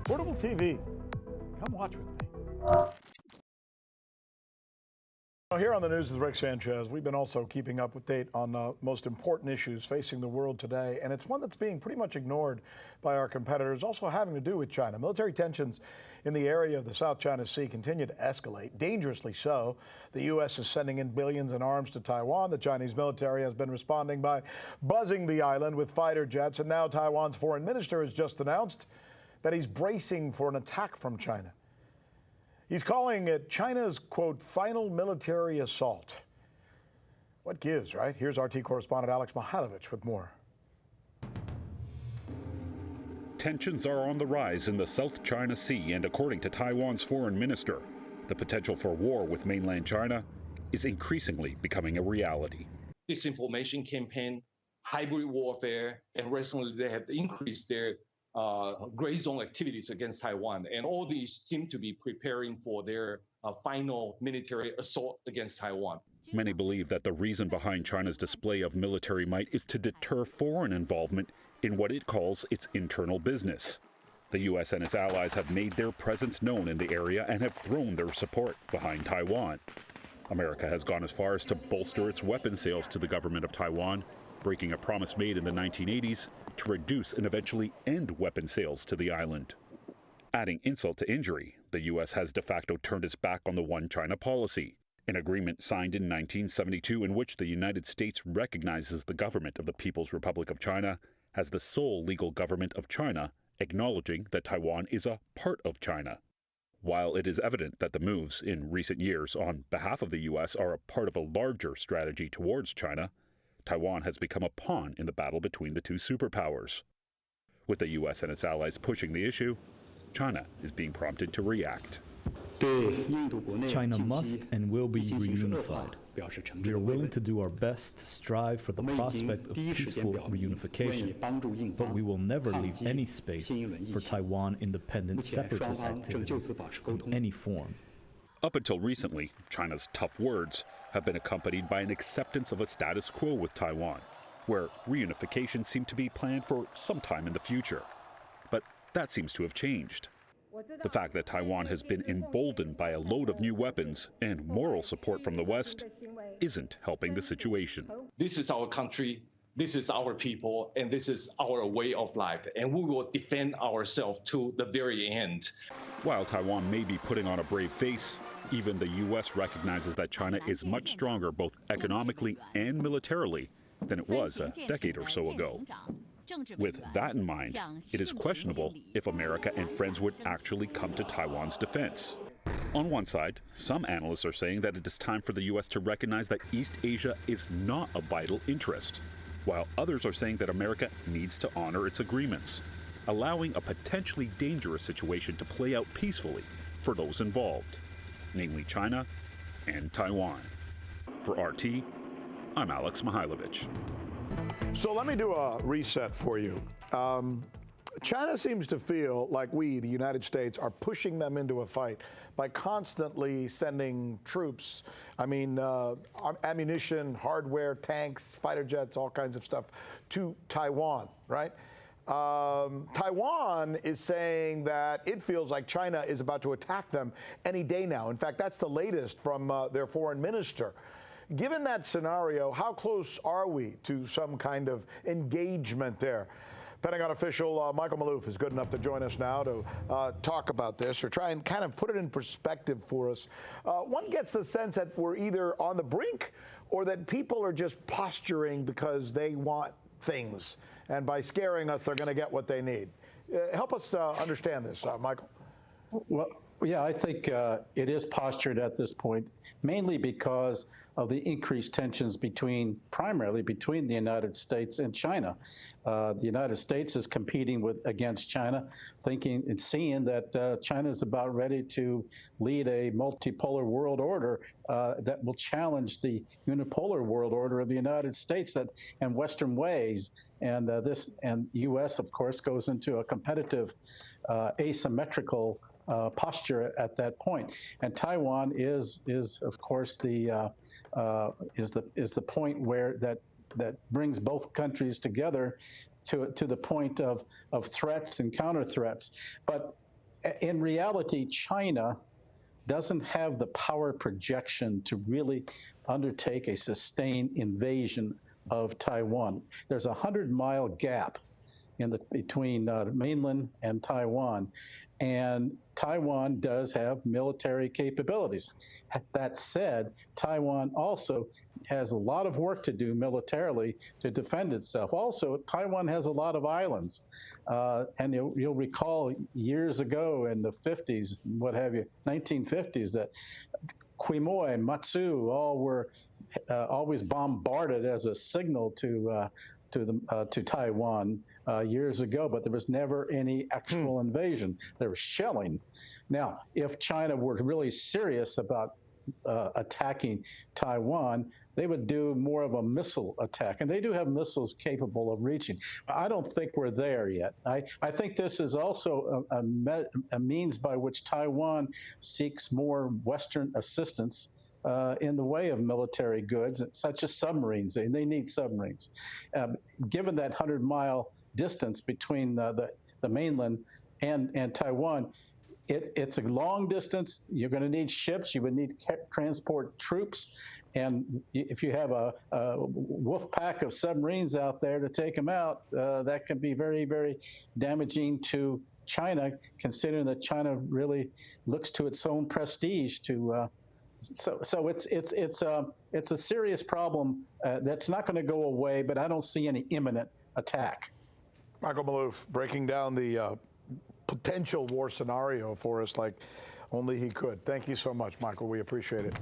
Portable TV. Come watch with me. Here on the news with Rick Sanchez, we've been also keeping up with date on most important issues facing the world today, and it's one that's being pretty much ignored by our competitors, also having to do with China. Military tensions in the area of the South China Sea continue to escalate, dangerously so. The U.S. is sending in billions in arms to Taiwan. The Chinese military has been responding by buzzing the island with fighter jets, and now Taiwan's foreign minister has just announced that he's bracing for an attack from China. He's calling it China's, quote, final military assault. What gives, right? Here's RT correspondent Alex Mihailovich with more. Tensions are on the rise in the South China Sea, and according to Taiwan's foreign minister, the potential for war with mainland China is increasingly becoming a reality. Disinformation campaign, hybrid warfare, and recently they have increased their gray zone activities against Taiwan. And all these seem to be preparing for their final military assault against Taiwan. Many believe that the reason behind China's display of military might is to deter foreign involvement in what it calls its internal business. The U.S. and its allies have made their presence known in the area and have thrown their support behind Taiwan. America has gone as far as to bolster its weapon sales to the government of Taiwan, breaking a promise made in the 1980s to reduce and eventually end weapon sales to the island. Adding insult to injury, the U.S. has de facto turned its back on the One China policy, an agreement signed in 1972 in which the United States recognizes the government of the People's Republic of China as the sole legal government of China, acknowledging that Taiwan is a part of China. While it is evident that the moves in recent years on behalf of the U.S. are a part of a larger strategy towards China, Taiwan has become a pawn in the battle between the two superpowers. With the U.S. and its allies pushing the issue, China is being prompted to react. China must and will be reunified. We are willing to do our best to strive for the prospect of peaceful reunification, but we will never leave any space for Taiwan independent separatist activities in any form. Up until recently, China's tough words have been accompanied by an acceptance of a status quo with Taiwan, where reunification seemed to be planned for some time in the future. But that seems to have changed. The fact that Taiwan has been emboldened by a load of new weapons and moral support from the West isn't helping the situation. This is our country, this is our people, and this is our way of life, and we will defend ourselves to the very end. While Taiwan may be putting on a brave face, even the U.S. recognizes that China is much stronger both economically and militarily than it was a decade or so ago. With that in mind, it is questionable if America and friends would actually come to Taiwan's defense. On one side, some analysts are saying that it is time for the U.S. to recognize that East Asia is not a vital interest, while others are saying that America needs to honor its agreements, allowing a potentially dangerous situation to play out peacefully for those involved, namely China and Taiwan. For RT, I'm Alex Mihailovich. So let me do a reset for you. China seems to feel like we, the United States, are pushing them into a fight by constantly sending troops. I mean, ammunition, hardware, tanks, fighter jets, all kinds of stuff to Taiwan, right? Taiwan is saying that it feels like China is about to attack them any day now. In fact, that's the latest from their foreign minister. Given that scenario, how close are we to some kind of engagement there? Pentagon official Michael Maloof is good enough to join us now to talk about this or try and kind of put it in perspective for us. One gets the sense that we're either on the brink or that people are just posturing because they want things. And by scaring us, they're going to get what they need. Help us understand this, Michael. Well, yeah, I think it is postured at this point, mainly because of the increased tensions primarily between the United States and China. The United States is competing against China, thinking and seeing that China is about ready to lead a multipolar world order that will challenge the unipolar world order of the United States and Western ways. And U.S., of course, goes into a competitive, asymmetrical posture at that point, and Taiwan is of course the point where that brings both countries together, to the point of threats and counter threats. But in reality, China doesn't have the power projection to really undertake a sustained invasion of Taiwan. There's a 100-mile gap between mainland and Taiwan, and Taiwan does have military capabilities. That said, Taiwan also has a lot of work to do militarily to defend itself. Also, Taiwan has a lot of islands, and you'll recall years ago in the 50s, what have you, 1950s, that Quemoy and Matsu all were always bombarded as a signal to Taiwan years ago, but there was never any actual invasion. There was shelling. Now, if China were really serious about attacking Taiwan, they would do more of a missile attack, and they do have missiles capable of reaching. I don't think we're there yet. I think this is also a means by which Taiwan seeks more Western assistance in the way of military goods, such as submarines. They need submarines. Given that 100-mile distance between the mainland and Taiwan, it's a long distance. You're going to need ships. You would need to transport troops. And if you have a wolf pack of submarines out there to take them out, that can be very, very damaging to China, considering that China really looks to its own prestige to. So it's a serious problem that's not going to go away, but I don't see any imminent attack. Michael Maloof breaking down the potential war scenario for us like only he could. Thank you so much, Michael. We appreciate it.